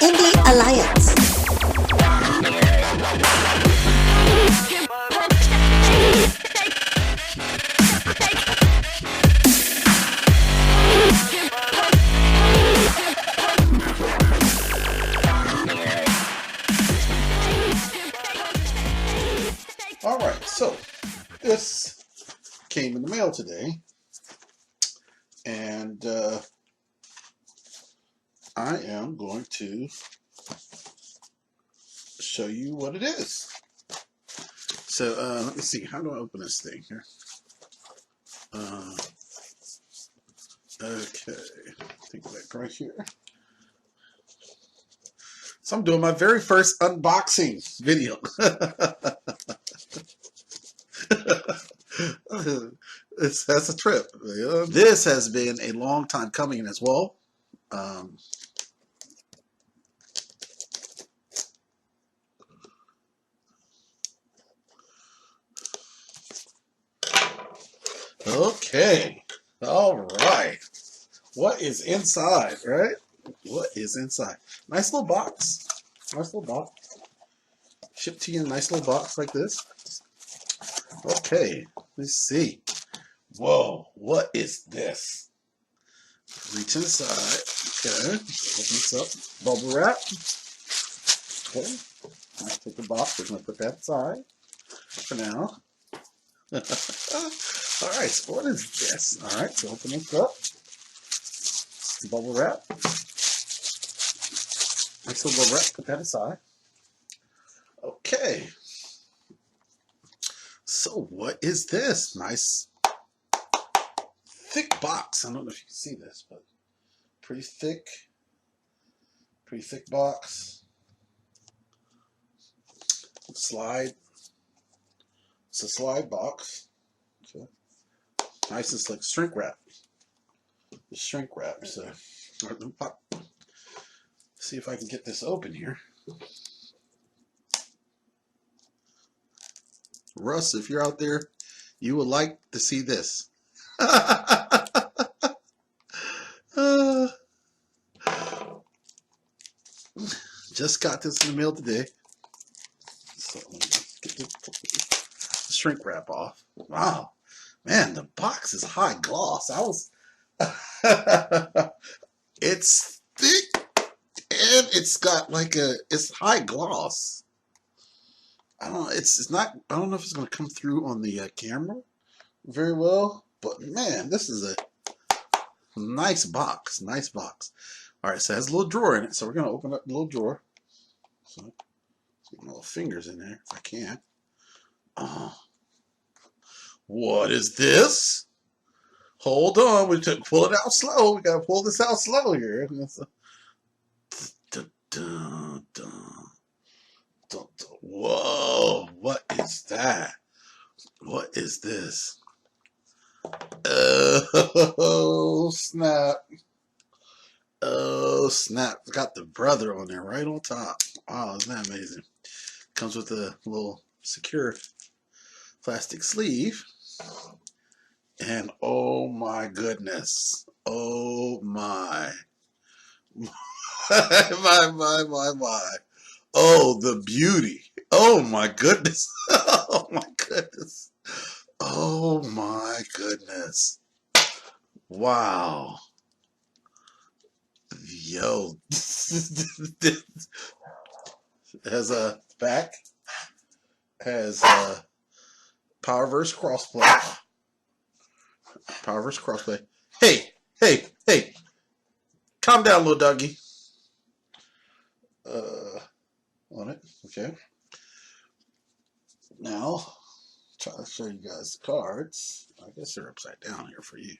Indie Alliance. Alright, so this came in the mail today, and I am going to show you what it is. So let me see, how do I open this thing here? Okay, take it back right here. So I'm doing my very first unboxing video. That's a trip. This has been a long time coming as well. Okay. All right. What is inside, right? What is inside? Nice little box. Nice little box. Shipped to you in a nice little box like this. Okay. Let's see. Whoa. What is this? Reach inside. Okay. Open this up. Bubble wrap. Okay. I'll take the box. We're going to put that aside for now. Alright, so what is this? Alright, so open this up. Bubble wrap. Nice little bubble wrap. Put that aside. Okay. So what is this? Nice thick box. I don't know if you can see this, but pretty thick box. Slide. It's a slide box. Okay. Nice and slick. Shrink wrap. The shrink wrap. So, all right, let me pop. See if I can get this open here. Russ, if you're out there, you would like to see this. Just got this in the mail today. So let me get the shrink wrap off. Wow, man, the box is high gloss. It's thick and it's got like it's high gloss. I don't know. I don't know if it's going to come through on the camera very well, but man, this is a nice box. Nice box. All right, so it has a little drawer in it. So we're going to open up the little drawer. So let's get my little fingers in there if I can. What is this? Hold on, we took pull it out slow. We gotta pull this out slow here. Whoa, what is that? What is this? Oh snap. Oh snap. Got the brother on there right on top. Wow, isn't that amazing? Comes with a little secure plastic sleeve. And oh my goodness. Oh my. My. Oh, the beauty. Oh my goodness. Oh my goodness. Oh my goodness. Wow. Yo. Has a back. Has a Powerverse Crossplay. Powerverse Crossplay. Hey. Calm down, little doggy. On it. Okay. Now, try to show you guys the cards. I guess they're upside down here for you.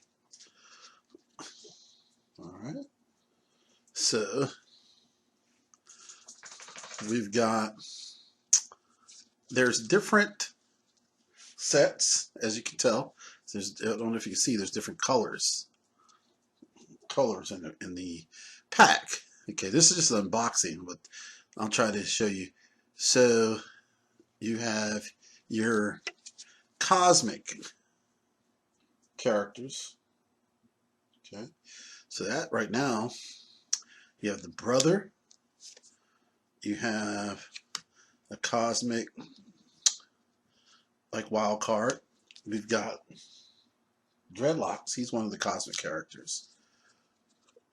Alright. So, we've got, there's different sets, as you can tell. I don't know if you can see, there's different colors in the pack. Okay, this is just an unboxing, but I'll try to show you. So you have your cosmic characters. Okay, so that right now, you have the brother, you have a cosmic, like wild card. We've got Dreadlocks, he's one of the cosmic characters.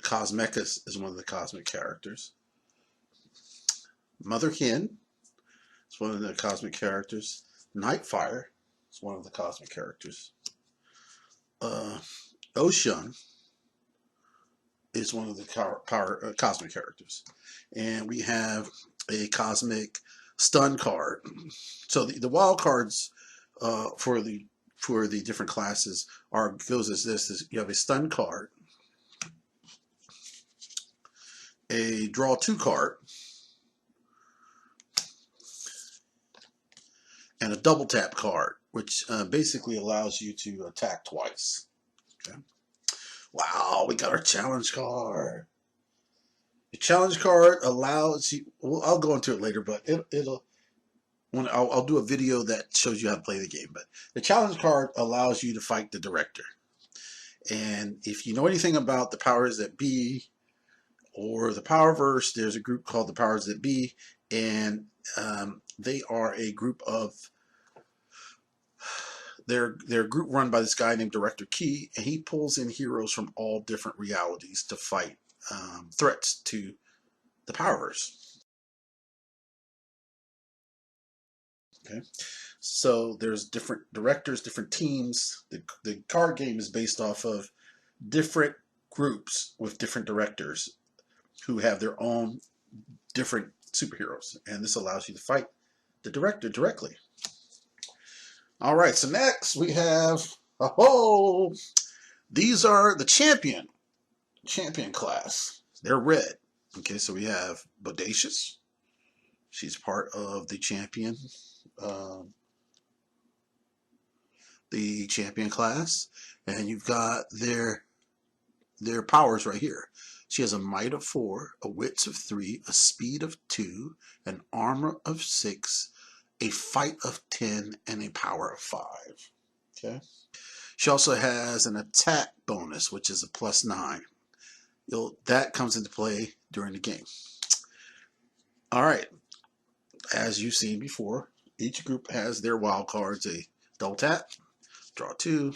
Cosmecus is one of the cosmic characters. Mother Hen is one of the cosmic characters. Nightfire is one of the cosmic characters. Ocean is one of the cosmic characters. And we have a cosmic stun card. So the wild cards for the different classes goes as this: you have a stun card, a draw 2 card, and a double tap card, which basically allows you to attack twice. Okay. Wow, we got our challenge card. The challenge card allows you. Well, I'll go into it later, but I'll do a video that shows you how to play the game. But the challenge card allows you to fight the director. And if you know anything about the powers that be or the Powerverse, there's a group called the Powers That Be, and they are a group of they're a group run by this guy named Director Key, and he pulls in heroes from all different realities to fight threats to the Powerverse. Okay, so there's different directors, different teams. The card game is based off of different groups with different directors who have their own different superheroes, and this allows you to fight the director directly. All right, so next we have, these are the champion class. They're red. Okay, so we have Bodacious. She's part of the champion class, and you've got their powers right here. She has a might of 4, a wits of 3, a speed of 2, an armor of 6, a fight of 10, and a power of 5. Okay. She also has an attack bonus, which is a +9. That comes into play during the game. All right. As you've seen before, each group has their wild cards. A double tap, draw 2.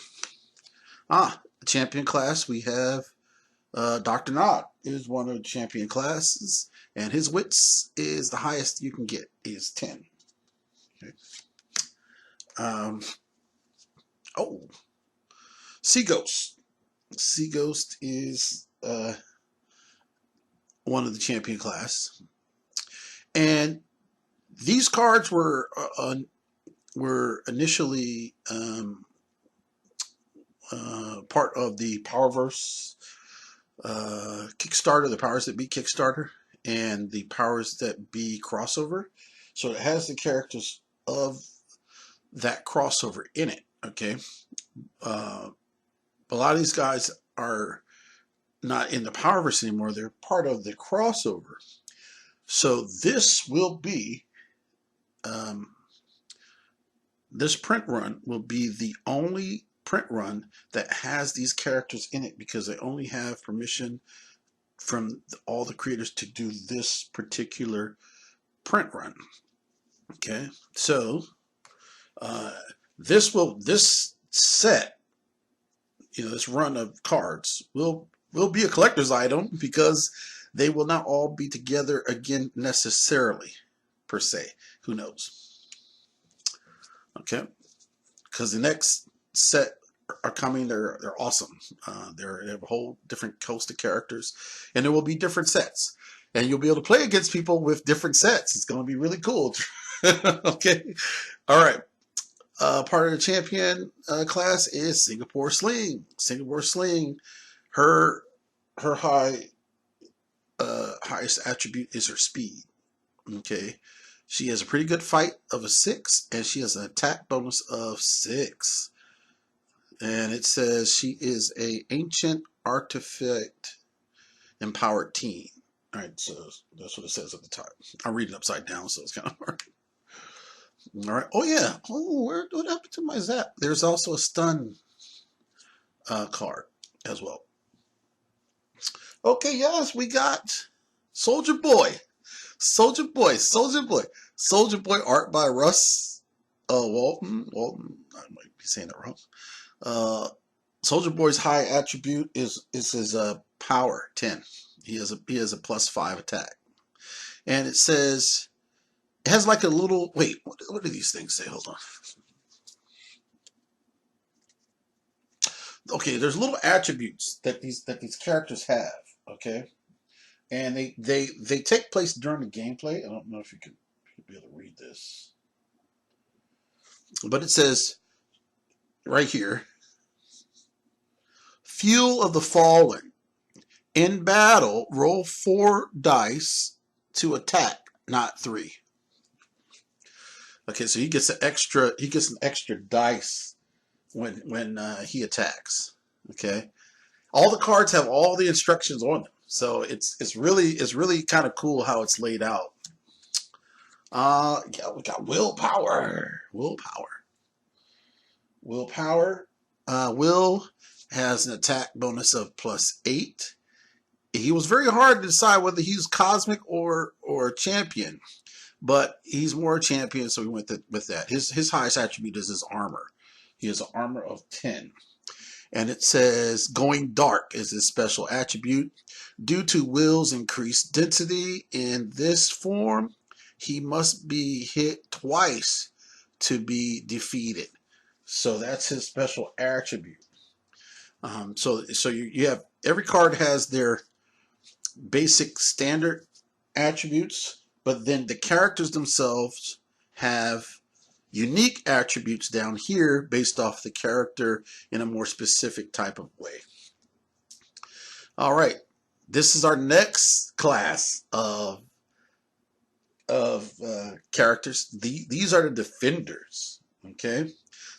The champion class, we have Dr. Nod is one of the champion classes, and his wits is the highest you can get, is 10. Okay. Sea Ghost. Sea Ghost is one of the champion class, and these cards were initially part of the Powerverse Kickstarter, the Powers That Be Kickstarter, and the Powers That Be crossover. So it has the characters of that crossover in it. Okay, a lot of these guys are not in the Powerverse anymore. They're part of the crossover. So this will be this print run will be the only print run that has these characters in it, because they only have permission from all the creators to do this particular print run. Okay, so this set, this run of cards will be a collector's item, because they will not all be together again necessarily, per se. Who knows? Okay, because the next set are coming. They're awesome. They have a whole different host of characters, and there will be different sets, and you'll be able to play against people with different sets. It's going to be really cool. Okay, all right. Part of the champion class is Singapore Sling. Singapore Sling, her highest attribute is her speed. Okay, she has a pretty good fight of a 6, and she has an attack bonus of 6. And it says she is a ancient artifact empowered teen. All right, so that's what it says at the top. I read it upside down, so it's kind of hard. All right. Oh yeah. Oh, what happened to my zap? There's also a stun card as well. Okay, yes, we got Soulja Boy. Soulja Boy. Soulja Boy. Soulja Boy art by Russ Walton. Walton. I might be saying it wrong. Soulja Boy's high attribute is his power 10. He has a +5 attack. And it says it has like a little wait, what do these things say? Hold on. Okay, there's little attributes that these characters have, okay? And they take place during the gameplay. I don't know if you could be able to read this. But it says right here, Fuel of the Fallen. In battle, roll 4 dice to attack, not 3. Okay, so he gets an extra dice when he attacks. Okay, all the cards have all the instructions on them, so it's really kind of cool how it's laid out. Yeah, we got willpower. Will has an attack bonus of +8. He was very hard to decide whether he's cosmic or champion, but he's more champion, so we went with that. His highest attribute is his armor. He has an armor of 10. And it says going dark is his special attribute. Due to Will's increased density in this form, he must be hit twice to be defeated. So that's his special attribute. So you have, every card has their basic standard attributes, but then the characters themselves have unique attributes down here based off the character in a more specific type of way. All right, this is our next class of characters. These are the defenders. Okay,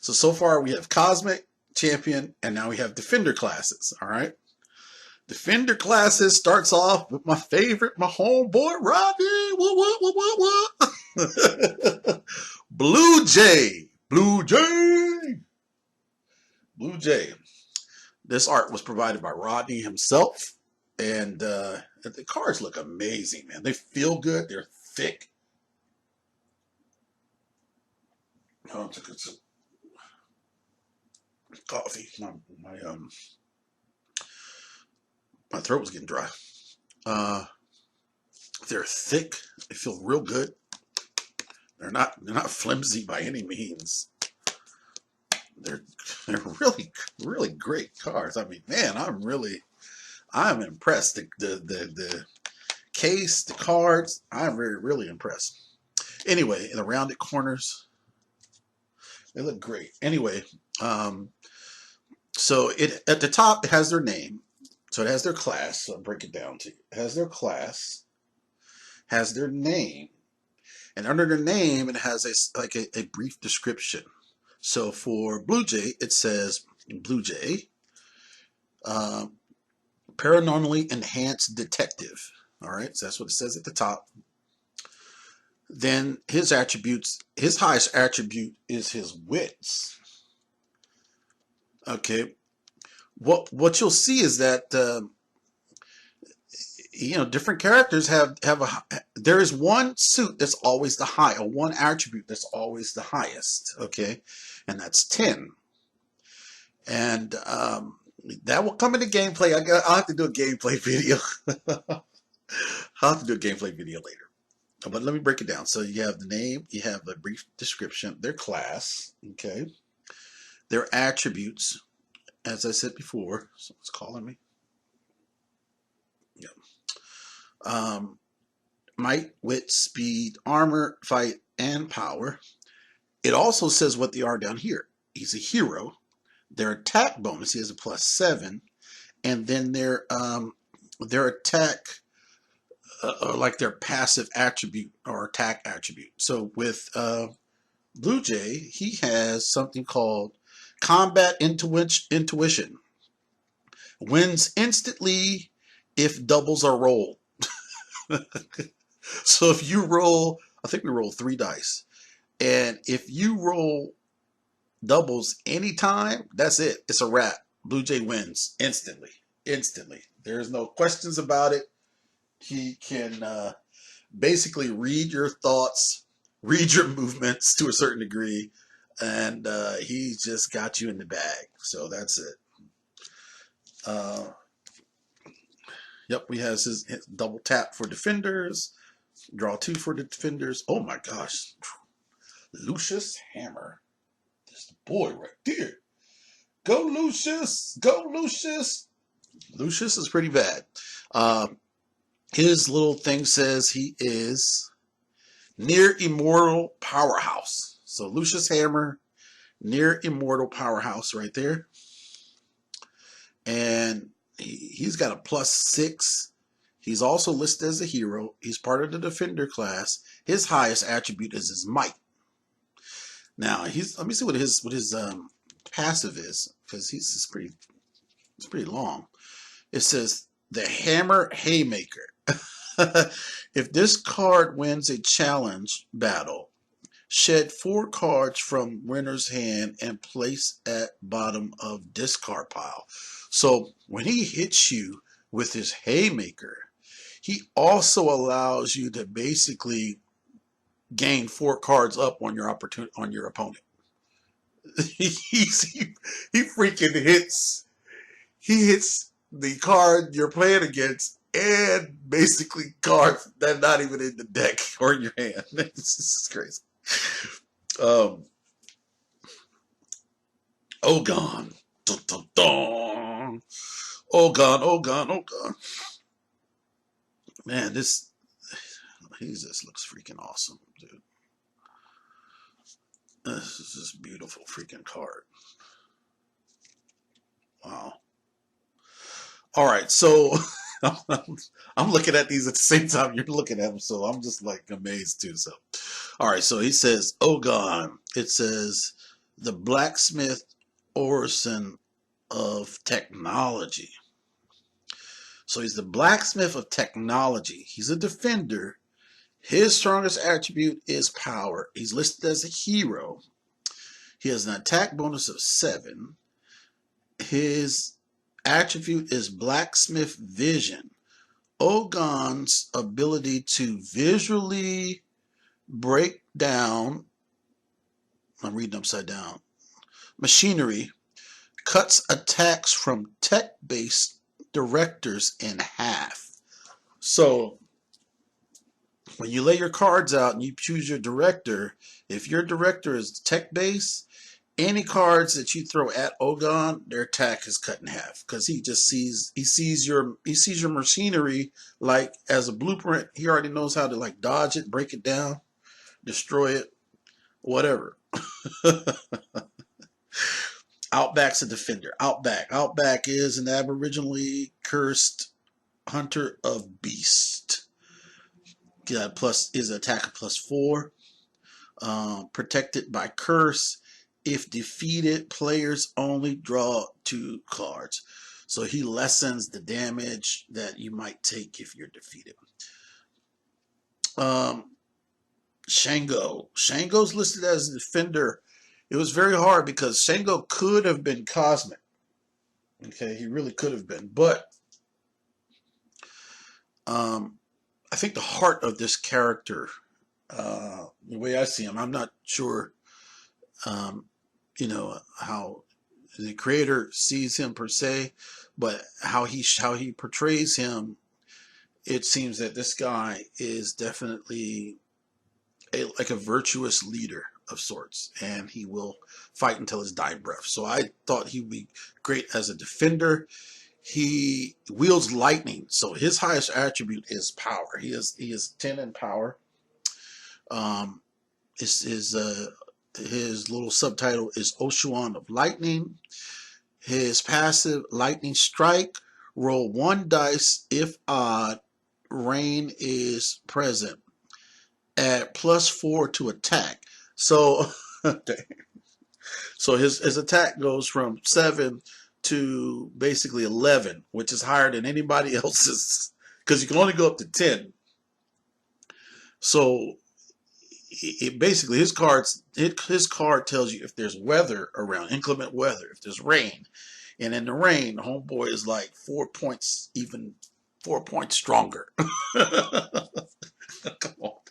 so far we have cosmic, champion, and now we have defender classes. All right, defender classes starts off with my favorite, my homeboy Rodney. What? Blue Jay. This art was provided by Rodney himself, and the cards look amazing, man. They feel good. They're thick. Oh, it's a good coffee. My throat was getting dry. They're thick. They feel real good. They're not flimsy by any means. They're really great cards. I mean, man, I'm impressed. The case, the cards, I'm really impressed. Anyway, in the rounded corners, they look great. Anyway, so it at the top it has their name, so it has their class. So I'll break it down to you. It has their class, has their name, and under their name it has a brief description. So for Blue Jay, it says Blue Jay, paranormally enhanced detective. All right, so that's what it says at the top. Then his attributes, his highest attribute is his wits. Okay, what you'll see is that different characters have there is one suit that's always the high, or one attribute that's always the highest. Okay, and that's 10. And that will come into gameplay. I'll have to do a gameplay video. I'll have to do a gameplay video later. But let me break it down. So you have the name, you have a brief description, their class, okay, their attributes, as I said before. Someone's calling me. Yeah. Might, wit, speed, armor, fight, and power. It also says what they are down here. He's a hero. Their attack bonus, he has a +7, and then their attack, like their passive attribute or attack attribute. So with Blue Jay, he has something called Combat Intuition. Wins instantly if doubles are rolled. So if you roll, I think we roll 3 dice, and if you roll doubles anytime, that's it. It's a wrap. Blue Jay wins instantly. There's no questions about it. He can basically read your thoughts, read your movements to a certain degree, and he's just got you in the bag. So that's it. Yep, we have his double tap for defenders, draw 2 for the defenders. Oh my gosh, Lucius Hammer. That's the boy right there. Go Lucius! Go Lucius! Lucius is pretty bad. His little thing says he is near immortal powerhouse. So Lucius Hammer, near immortal powerhouse right there. And he's got a +6. He's also listed as a hero. He's part of the defender class. His highest attribute is his might. Now let me see what his passive is, because it's pretty long. It says the Hammer Haymaker. If this card wins a challenge battle, shed 4 cards from winner's hand and place at bottom of discard pile. So when he hits you with his Haymaker, he also allows you to basically gain 4 cards up on your opponent. he freaking hits. He hits the card you're playing against and basically cards that are not even in the deck or in your hand. This is crazy. Ogon. Dun, dun, dun. Ogon, Ogon, Ogon. Man, he just looks freaking awesome, dude. This is just a beautiful freaking card. Wow. All right, so I'm looking at these at the same time you're looking at them, so I'm just like amazed too. So, all right, so he says, Ogon. It says the blacksmith Orson of Technology. So he's the blacksmith of technology. He's a defender. His strongest attribute is power. He's listed as a hero. He has an attack bonus of 7. His attribute is blacksmith vision. Ogon's ability to visually break down, I'm reading upside down, machinery, cuts attacks from tech-based directors in half. So when you lay your cards out and you choose your director, if your director is tech-based, any cards that you throw at Ogon, their attack is cut in half, because he sees your machinery like as a blueprint. He already knows how to like dodge it, break it down, destroy it, whatever. Outback's a defender. Outback is an aboriginally cursed hunter of beast. Is attack of +4. Protected by curse. If defeated, players only draw 2 cards. So he lessens the damage that you might take if you're defeated. Shango. Shango's listed as a defender. It was very hard because Shango could have been cosmic. Okay, he really could have been. But I think the heart of this character, the way I see him, I'm not sure how the creator sees him per se, but how he portrays him, it seems that this guy is definitely like a virtuous leader of sorts, and he will fight until his dying breath. So I thought he would be great as a defender. He wields lightning, so his highest attribute is power. He is 10 in power. His little subtitle is Ocean of Lightning. His passive, Lightning Strike. Roll 1 dice if odd. Rain is present. Add +4 to attack. So, so his attack goes from 7 to basically 11, which is higher than anybody else's, because you can only go up to 10. So basically his card tells you if there's weather around, inclement weather, if there's rain, And in the rain, the homeboy is like 4 points, even 4 points stronger.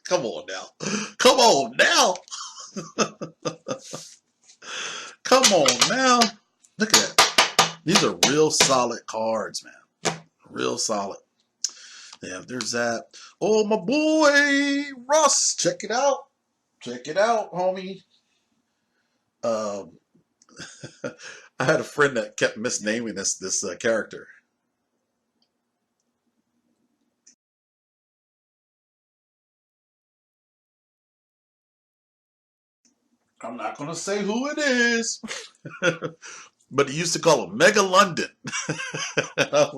Come on now. Come on now. Come on now. Look at that. These are real solid cards, man. Real solid. Yeah, there's that. Oh, my boy, Russ. Check it out. Check it out, homie. Um, I had a friend that kept misnaming this character. I'm not going to say who it is, but he used to call him Megalodon. I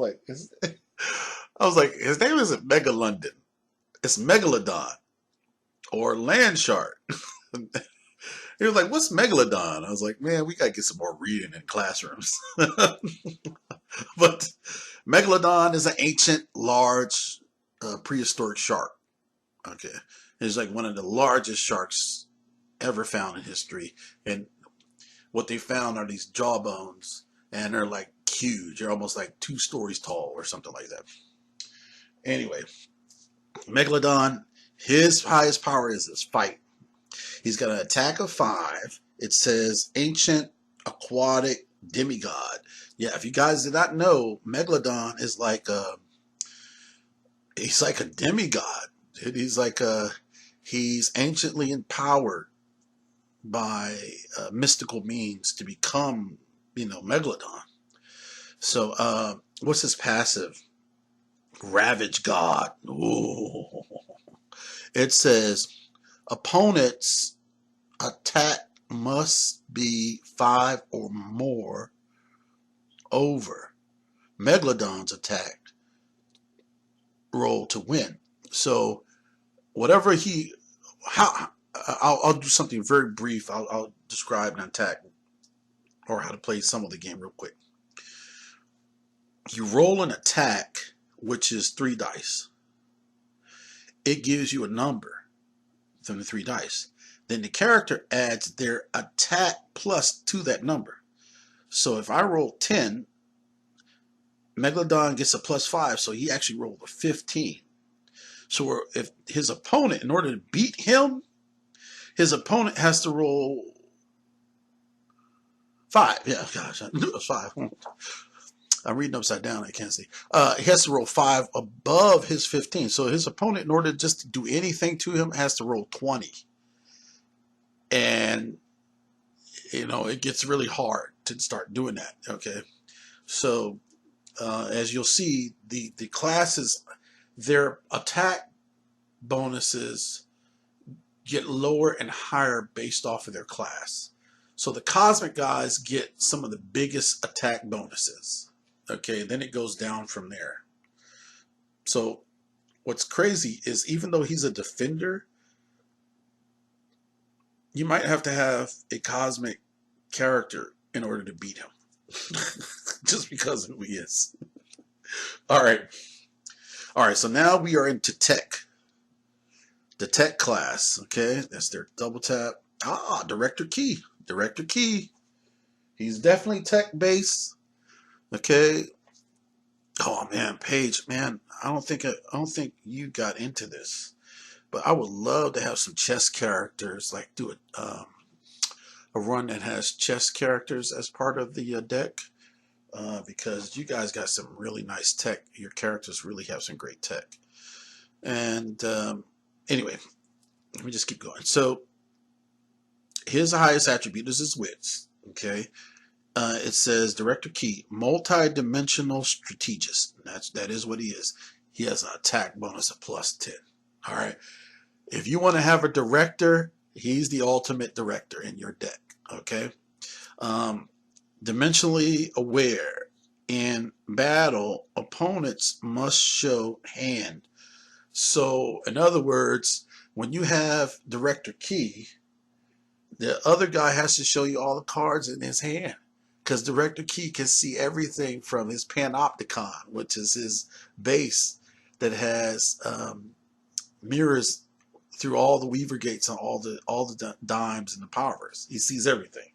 was like, his name isn't Megalodon. It's Megalodon or land shark. He was like, what's Megalodon? I was like, man, we got to get some more reading in classrooms. But Megalodon is an ancient, large, prehistoric shark. Okay. It's like one of the largest sharks ever found in history. And what they found are these jawbones, and they're like huge. They're almost like 2 stories tall or something like that. Anyway, Megalodon, his highest power is his fight. He's got an attack of 5. It says ancient aquatic demigod. Yeah, if you guys did not know, Megalodon is like he's like a demigod. He's anciently empowered by mystical means to become, Megalodon. So, what's his passive? Ravage God. Ooh. It says opponents' attack must be 5 or more over Megalodon's attack roll to win. So whatever I'll do something very brief. I'll describe an attack or how to play some of the game real quick. You roll an attack, which is 3 dice. It gives you a number from the 3 dice. Then the character adds their attack plus to that number. So if I roll 10, Megalodon gets a plus 5, so he actually rolled a 15. So if his opponent, in order to beat him, his opponent has to roll 5. Yeah, gosh, I knew it was 5. I'm reading upside down. I can't see. He has to roll 5 above his 15. So his opponent, in order just to do anything to him, has to roll 20. And, it gets really hard to start doing that. Okay. So, as you'll see, the classes, their attack bonuses get lower and higher based off of their class. So the cosmic guys get some of the biggest attack bonuses. Okay, then it goes down from there. So what's crazy is even though he's a defender, you might have to have a cosmic character in order to beat him. Just because of who he is. All right, so now we are into tech. The tech class, okay? That's their double tap. Director Key. Director Key. He's definitely tech-based. Okay. Oh man, Paige, man, I don't think you got into this, but I would love to have some chess characters, like do a run that has chess characters as part of the deck, because you guys got some really nice tech. Your characters really have some great tech. And anyway, let me just keep going. So his highest attribute is his wits. Okay. It says Director Key, multi-dimensional strategist. That is what he is. He has an attack bonus of plus 10. All right. If you want to have a director, he's the ultimate director in your deck. Okay. Dimensionally aware. In battle, opponents must show hand. So, in other words, when you have Director Key, the other guy has to show you all the cards in his hand. Because Director Key can see everything from his panopticon, which is his base that has mirrors through all the Weaver gates and all the dimes in the Powerverse. He sees everything.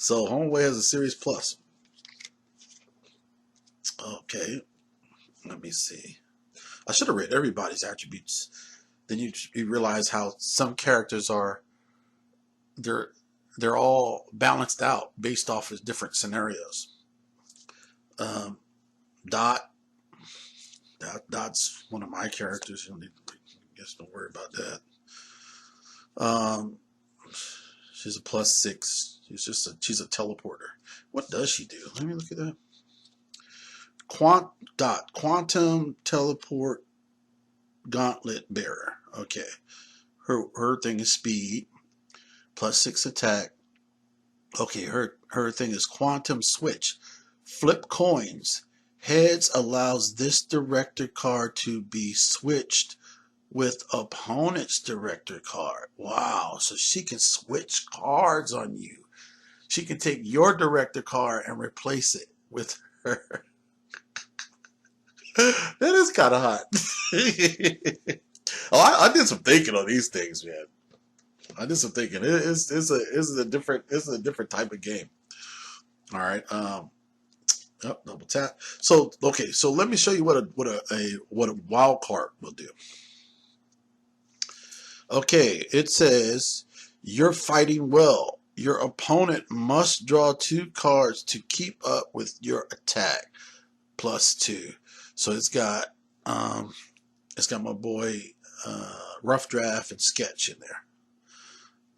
So Homeboy has a Series Plus. Okay, let me see. I should have read everybody's attributes. Then you realize how some characters are they're all balanced out based off of different scenarios. Um, Dot's one of my characters. You guess don't worry about that. She's a +6. She's a teleporter. What does she do? Let me look at that. Quantum teleport gauntlet bearer. Okay. Her thing is speed, +6 attack. Okay, her thing is quantum switch. Flip coins. Heads allows this director card to be switched with opponent's director card. Wow, so she can switch cards on you. She can take your director card and replace it with her. That is kind of hot. Oh, I did some thinking on these things, man. I did some thinking. It's a different type of game. All right. Double tap. So okay. So let me show you what a wild card will do. Okay. It says you're fighting well. Your opponent must draw 2 cards to keep up with your attack. +2. So it's got my boy Rough Draft and Sketch in there.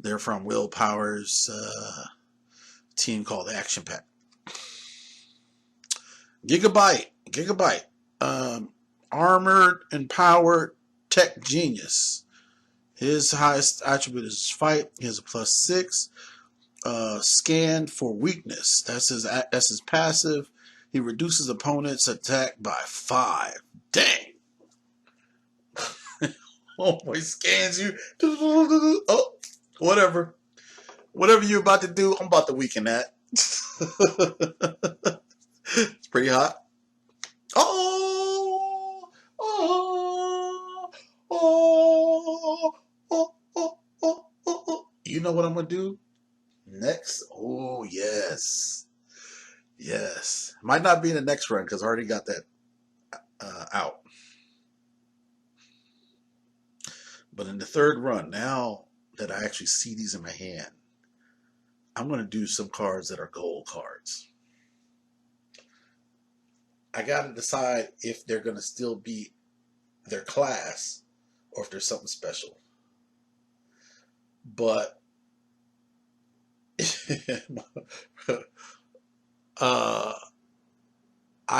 They're from Will Power's team called Action Pack. Gigabyte, armored, empowered tech genius. His highest attribute is fight. He has a +6. Scan for weakness. That's his passive. He reduces opponent's attack by 5. Dang. Oh boy, scans you. Oh, whatever you're about to do, I'm about to weaken that. It's pretty hot. Oh, oh, oh, oh, oh, oh, oh. You know what I'm gonna do next? Oh yes, yes. Might not be in the next run because I already got that out. But in the third run, now that I actually see these in my hand, I'm going to do some cards that are gold cards. I got to decide if they're going to still be their class or if there's something special. But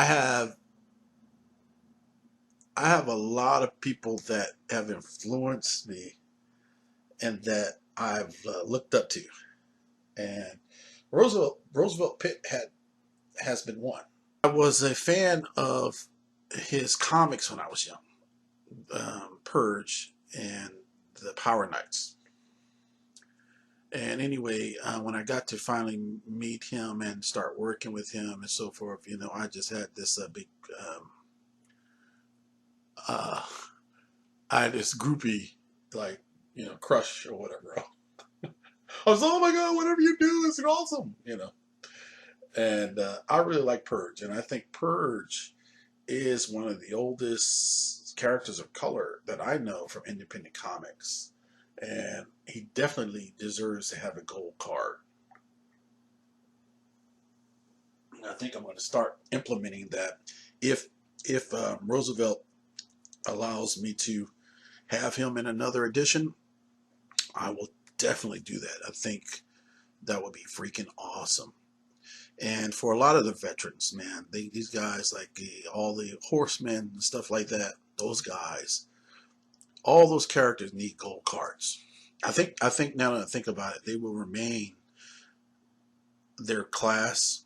I have a lot of people that have influenced me and that I've looked up to, and Roosevelt Pitt has been one. I was a fan of his comics when I was young, Purge and the Power Knights. And anyway, when I got to finally meet him and start working with him and so forth, I just had this big, I had this groupie, like, crush or whatever. I was, oh my God, whatever you do is awesome, And I really like Purge, and I think Purge is one of the oldest characters of color that I know from independent comics. And he definitely deserves to have a gold card. And I think I'm going to start implementing that if Roosevelt allows me to have him in another edition. I will definitely do that. I think that would be freaking awesome. And for a lot of the veterans, man, these guys, like all the horsemen and stuff like that, those guys, all those characters need gold cards. I think now that I think about it, they will remain their class,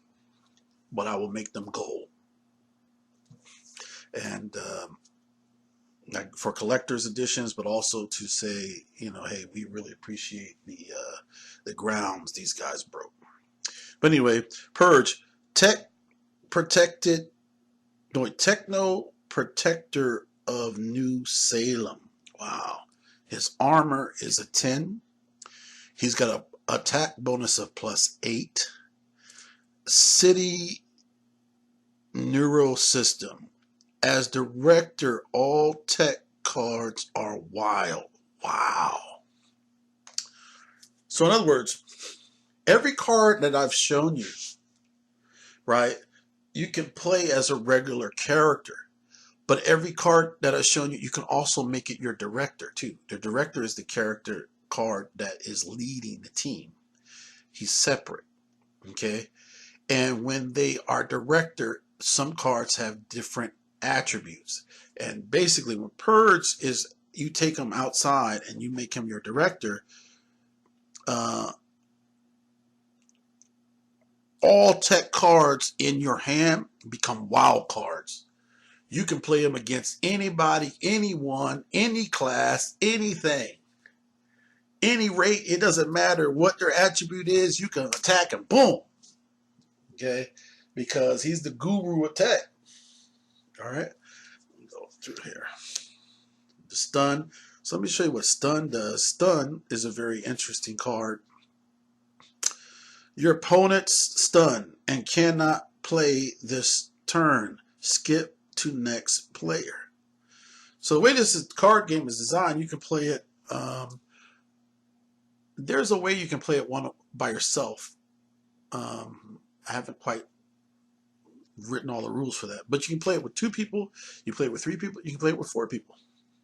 but I will make them gold. And like for collector's editions, but also to say, hey, we really appreciate the grounds these guys broke. But anyway, Purge, techno protector of New Salem. Wow. His armor is a 10. He's got a attack bonus of +8. City Neurosystem. As director, all tech cards are wild. Wow. So in other words, every card that I've shown you, right, you can play as a regular character. But every card that I've shown you, you can also make it your director too. The director is the character card that is leading the team. He's separate. Okay. And when they are director, some cards have different attributes. And basically, when Purge is, you take him outside and you make him your director, all tech cards in your hand become wild cards. You can play them against anybody, anyone, any class, anything, any rate. It doesn't matter what their attribute is. You can attack them. Boom. Okay. Because he's the guru of tech. All right. Go through here. The stun. So let me show you what stun does. Stun is a very interesting card. Your opponent's stunned and cannot play this turn. Skip to next player. So the way this card game is designed, you can play it. There's a way you can play it one by yourself. I haven't quite written all the rules for that, but you can play it with 2 people. You play it with 3 people. You can play it with 4 people.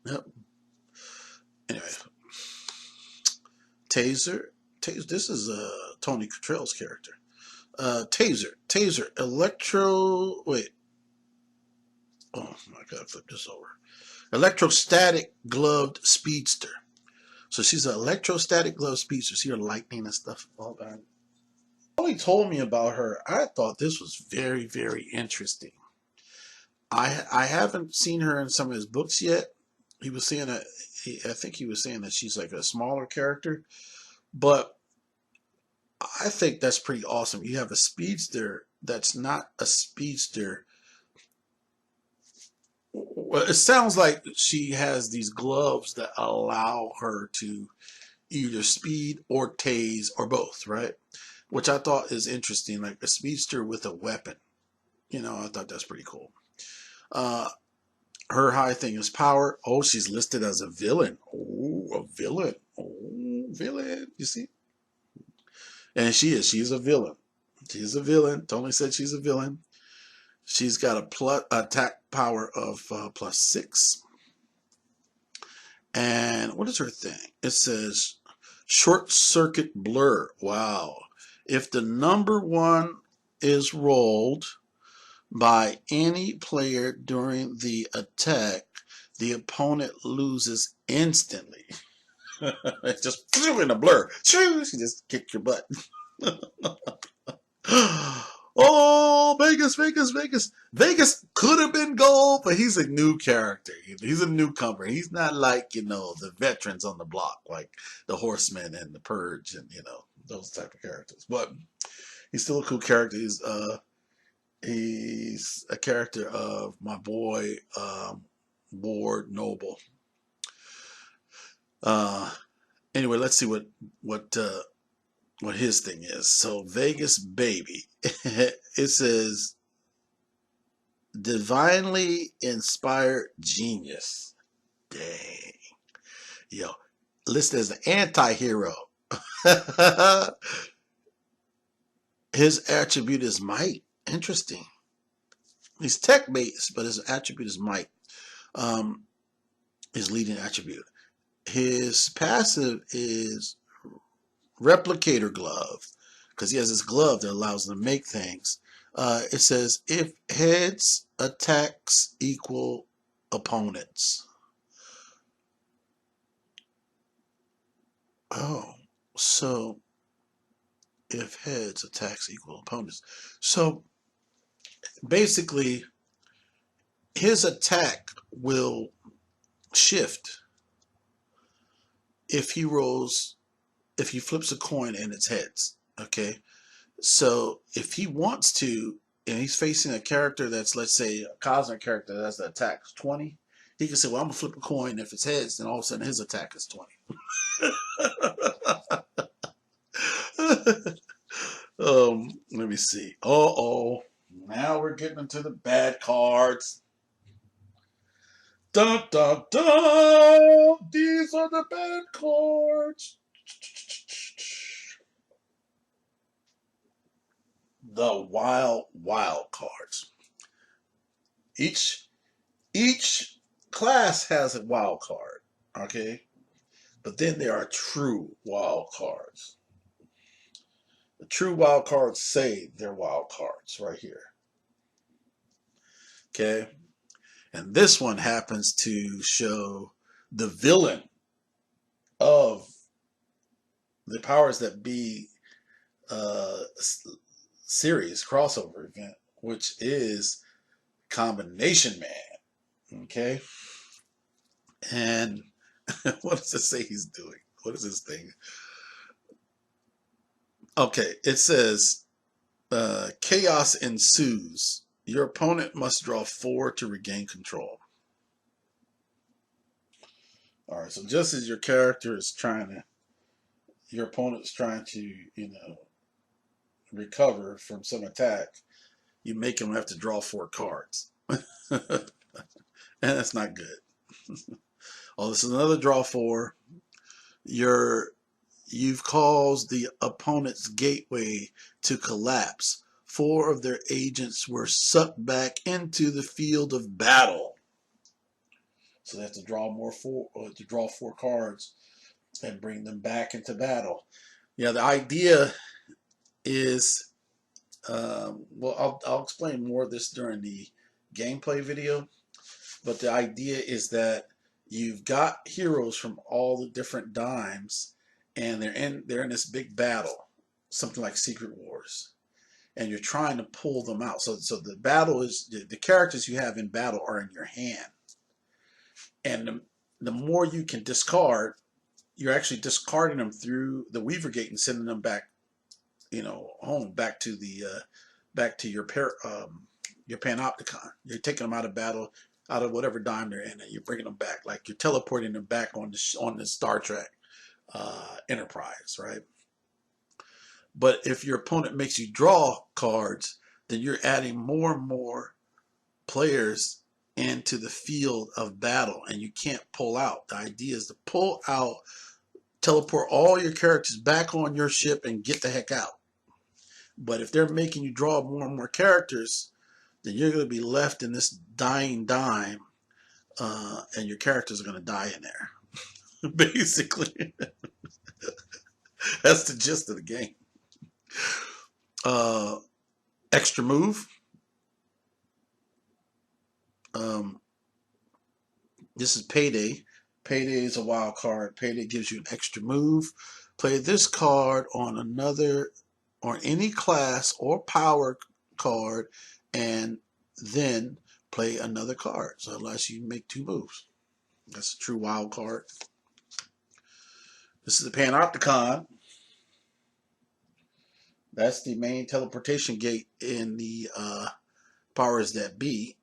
Yep. Anyway, Taser. This is Tony Cottrell's character. Taser. Electro. Wait. Oh my God! Flip this over. Electrostatic gloved speedster. So she's an electrostatic gloved speedster. See her lightning and stuff all that. When he told me about her, I thought this was very, very interesting. I haven't seen her in some of his books yet. He was saying that I think he was saying that she's like a smaller character, but I think that's pretty awesome. You have a speedster that's not a speedster. Well, it sounds like she has these gloves that allow her to either speed or tase or both, right? Which I thought is interesting, like a speedster with a weapon. You know, I thought that's pretty cool. Her high thing is power. Oh, she's listed as a villain. Oh, a villain. Oh, villain. You see? And she is. She's a villain. She's a villain. Tony said she's a villain. She's got a plus attack power of +6. And what is her thing? It says short circuit blur. Wow. If the number 1 is rolled by any player during the attack, the opponent loses instantly. Just in a blur. She just kicked your butt. Oh, Vegas. Vegas could have been gold, but he's a new character. He's a newcomer. He's not like, the veterans on the block, like the Horsemen and the Purge and, those type of characters. But he's still a cool character. He's a character of my boy, Ward Noble. Anyway, let's see what his thing is. So Vegas baby. It says divinely inspired genius. Dang. Yo, listed as an anti-hero. His attribute is might. Interesting. He's tech based, but his attribute is might. His leading attribute. His passive is replicator glove, because he has this glove that allows him to make things. It says if heads attacks equal opponents. Oh, so if heads attacks equal opponents. So basically his attack will shift if he flips a coin and it's heads. Okay. So if he wants to, and he's facing a character that's, let's say, a cosmic character that's the attack 20, he can say, well, I'm going to flip a coin. If it's heads, then all of a sudden his attack is 20. Let me me see. Uh-oh. Now we're getting into the bad cards. Dun, dun, dun! These are the bad cards. The wild cards. Each class has a wild card, okay? But then there are true wild cards. The true wild cards say they're wild cards right here. Okay? And this one happens to show the villain of the Powers That Be series crossover event, which is Combination Man. Okay? And what does it say he's doing? What is this thing? Okay, it says chaos ensues. Your opponent must draw 4 to regain control. All right, so just as your character is your opponent's trying to, recover from some attack, you make him have to draw 4 cards. And that's not good. Oh, this is another draw 4. You've caused the opponent's gateway to collapse. 4 of their agents were sucked back into the field of battle. So they have to draw draw 4 cards and bring them back into battle. Yeah, the idea is, well, I'll explain more of this during the gameplay video. But the idea is that you've got heroes from all the different dimes, and they're in this big battle, something like Secret Wars, and you're trying to pull them out. So the battle is the characters you have in battle are in your hand, and the more you can discard, you're actually discarding them through the Weaver Gate and sending them back, home, back to your Panopticon. You're taking them out of battle, out of whatever dime they're in, and you're bringing them back, like you're teleporting them back on the Star Trek Enterprise, right? But if your opponent makes you draw cards, then you're adding more and more players into the field of battle, and you can't pull out. The idea is to pull out, teleport all your characters back on your ship, and get the heck out. But if they're making you draw more and more characters, then you're going to be left in this dying dime, and your characters are going to die in there. Basically, that's the gist of the game. Extra move. This is Payday. Payday is a wild card. Payday gives you an extra move. Play this card on any class or power card, and then play another card. So it allows you to make 2 moves. That's a true wild card. This is the Panopticon. That's the main teleportation gate in the Powers That Be.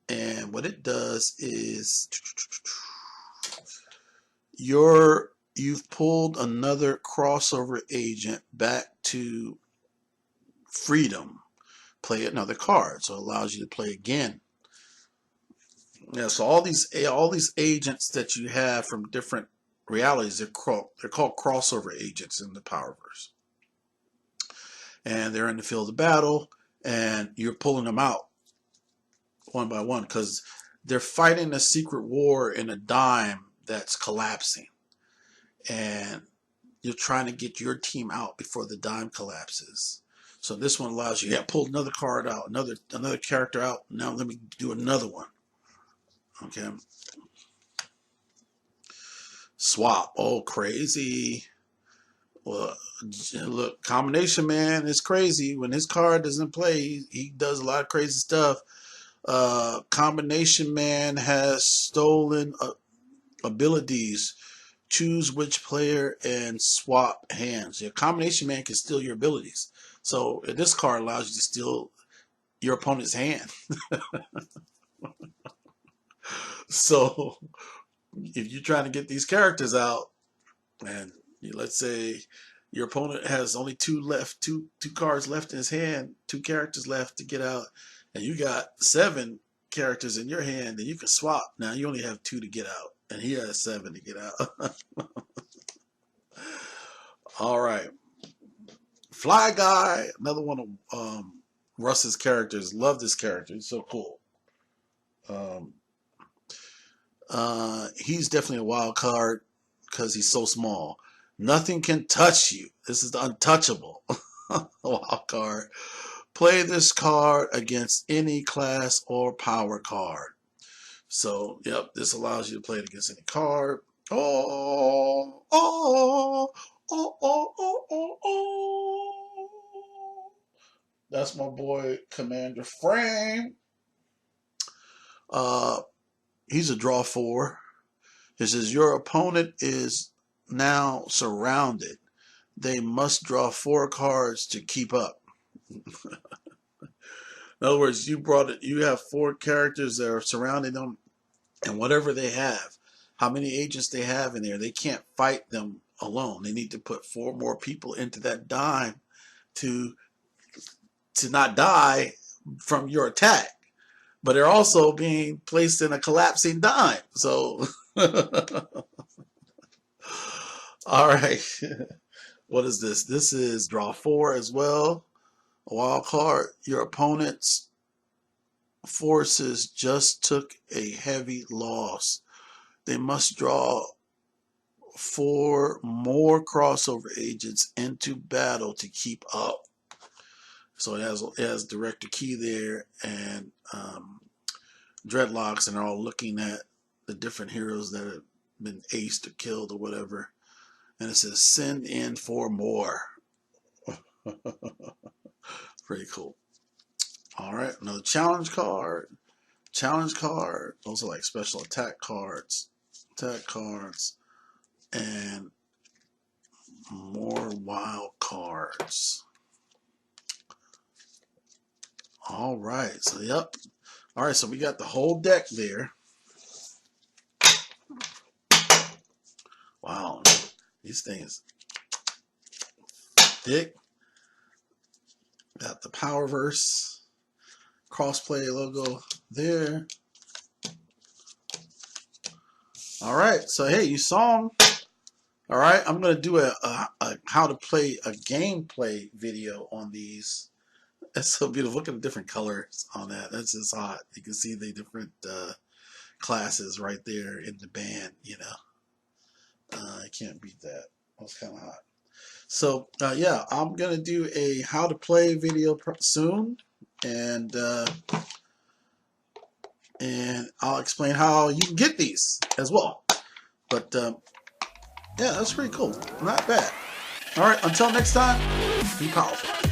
And what it does is you've pulled another crossover agent back to freedom. Play another card, so it allows you to play again. Yeah, so all these agents that you have from different realities, they're called crossover agents in the Powerverse. And they're in the field of battle, and you're pulling them out one by one because they're fighting a secret war in a dime that's collapsing, and you're trying to get your team out before the dime collapses. So this one allows you, pull another card out, another character out. Now let me do another one. Okay. Swap. Oh, crazy. Well, look, Combination Man is crazy. When his card doesn't play, he does a lot of crazy stuff. Combination Man has stolen abilities. Choose which player and swap hands. Your Combination Man can steal your abilities. So this card allows you to steal your opponent's hand. So if you're trying to get these characters out, and let's say Your opponent has only two cards left in his hand, 2 characters left to get out, and you got 7 characters in your hand, and you can swap. Now you only have 2 to get out, and he has 7 to get out. All right, Fly Guy, another one of Russ's characters. Love this character. He's so cool. He's definitely a wild card because he's so small. Nothing can touch you. This is the untouchable wild card. Play this card against any class or power card. So, yep, this allows you to play it against any card. Oh, oh, oh, oh, oh, oh, oh. That's my boy, Commander Frame. He's a draw 4. It says your opponent is now surrounded. They must draw 4 cards to keep up. In other words, you have 4 characters that are surrounding them, and whatever they have, how many agents they have in there, they can't fight them alone. They need to put 4 more people into that dime to not die from your attack. But they're also being placed in a collapsing dime. So, all right. What is this? This is draw 4 as well. A wild card. Your opponent's forces just took a heavy loss. They must draw 4 more crossover agents into battle to keep up. So it has Director Key there and Dreadlocks, and they're all looking at the different heroes that have been aced or killed or whatever. And it says send in 4 more. Pretty cool. All right, another challenge card. Challenge card. Those are like special attack cards. Attack cards. And more wild cards. All right, so yep. All right, so we got the whole deck there. Wow, these things thick. Got the Powerverse Crossplay logo there. All right, so hey, you saw them. All right, I'm gonna do a how to play a gameplay video on these. That's so beautiful. Look at the different colors on that. That's just hot. You can see the different classes right there in the band. You know, I can't beat that. That was kind of hot. So yeah, I'm gonna do a how to play video soon, and I'll explain how you can get these as well. But yeah, that's pretty cool. Not bad. All right, until next time, be powerful.